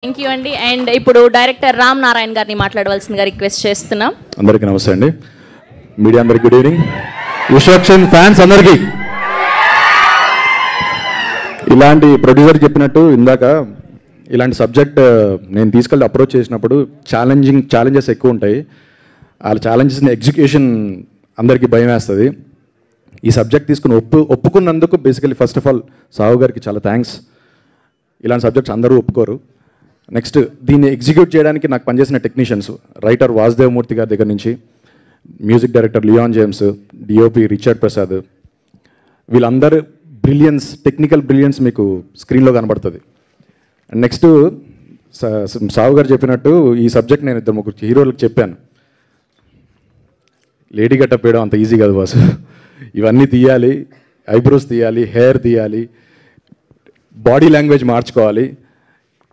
Thank you అండి. And ఇప్పుడు director Ram Narayana గారిని మాట్లాడవలసిందిగా రిక్వెస్ట్ చేస్తున్నాం. అందరికీ నమస్తే అండి. మీడియా అందరికి గుడ్ ఈవినింగ్. విశ్వక్సేన్ ఫ్యాన్స్ అందరికీ ఇలాంటి ప్రొడ్యూసర్ చెప్పినట్టు ఇందాక ఇలాంటి సబ్జెక్ట్ నేను తీసుకెళ్ళి అప్రోచ్ చేసినప్పుడు ఛాలెంజెస్ ఎక్కువ ఉంటాయి. వాళ్ళ ఛాలెంజెస్ని ఎగ్జిక్యూషన్ అందరికీ భయం వేస్తుంది. ఈ సబ్జెక్ట్ తీసుకుని ఒప్పుకున్నందుకు basically first of all Sahu గారికి చాలా థ్యాంక్స్. ఇలాంటి సబ్జెక్ట్స్ అందరూ ఒప్పుకోరు. నెక్స్ట్ దీన్ని ఎగ్జిక్యూట్ చేయడానికి నాకు పనిచేసిన టెక్నీషియన్స్, రైటర్ వాసుదేవమూర్తి గారి దగ్గర నుంచి, music director Leon James, DOP Richard Prasad, వీళ్ళందరూ బ్రిలియన్స్, టెక్నికల్ బ్రిలియన్స్ మీకు స్క్రీన్లో కనబడుతుంది. అండ్ నెక్స్ట్ సాహు గారు చెప్పినట్టు ఈ సబ్జెక్ట్ నేను ఇద్దరు ముగ్గురు హీరోలకు చెప్పాను. లేడీ గెటప్ వేయడం అంత ఈజీ కాదు బాసు. ఇవన్నీ తీయాలి, ఐబ్రోస్ తీయాలి, హెయిర్ తీయాలి, బాడీ లాంగ్వేజ్ మార్చుకోవాలి.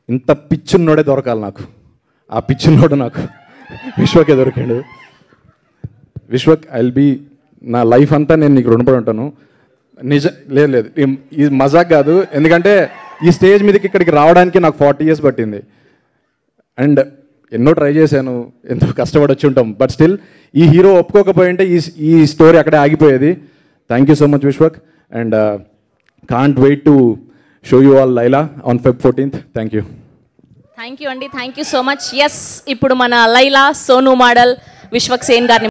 ఇంత పిచ్చున్నోడే దొరకాలి నాకు. ఆ పిచ్చున్నోడు నాకు విశ్వకే దొరికాడు. విశ్వక్ ఐల్ బీ నా లైఫ్ అంతా నేను నీకు రుణపడి ఉంటాను. లేదు ఇది మజాక్ కాదు. ఎందుకంటే ఈ స్టేజ్ మీదకి ఇక్కడికి రావడానికి నాకు 40 years పట్టింది. అండ్ ఎన్నో ట్రై చేశాను, ఎంతో కష్టపడి వచ్చి ఉంటాం. బట్ స్టిల్ ఈ హీరో ఒప్పుకోకపోయి ఉంటే ఈ స్టోరీ అక్కడే ఆగిపోయేది. Thank you so much Vishwak. And can't wait to show you all Laila on Feb 14th. Thank you. Thank you అండి. Thank you so much. Yes, ఇప్పుడు మన లైలా సోను మోడల్ విశ్వక్సేన్ గారిని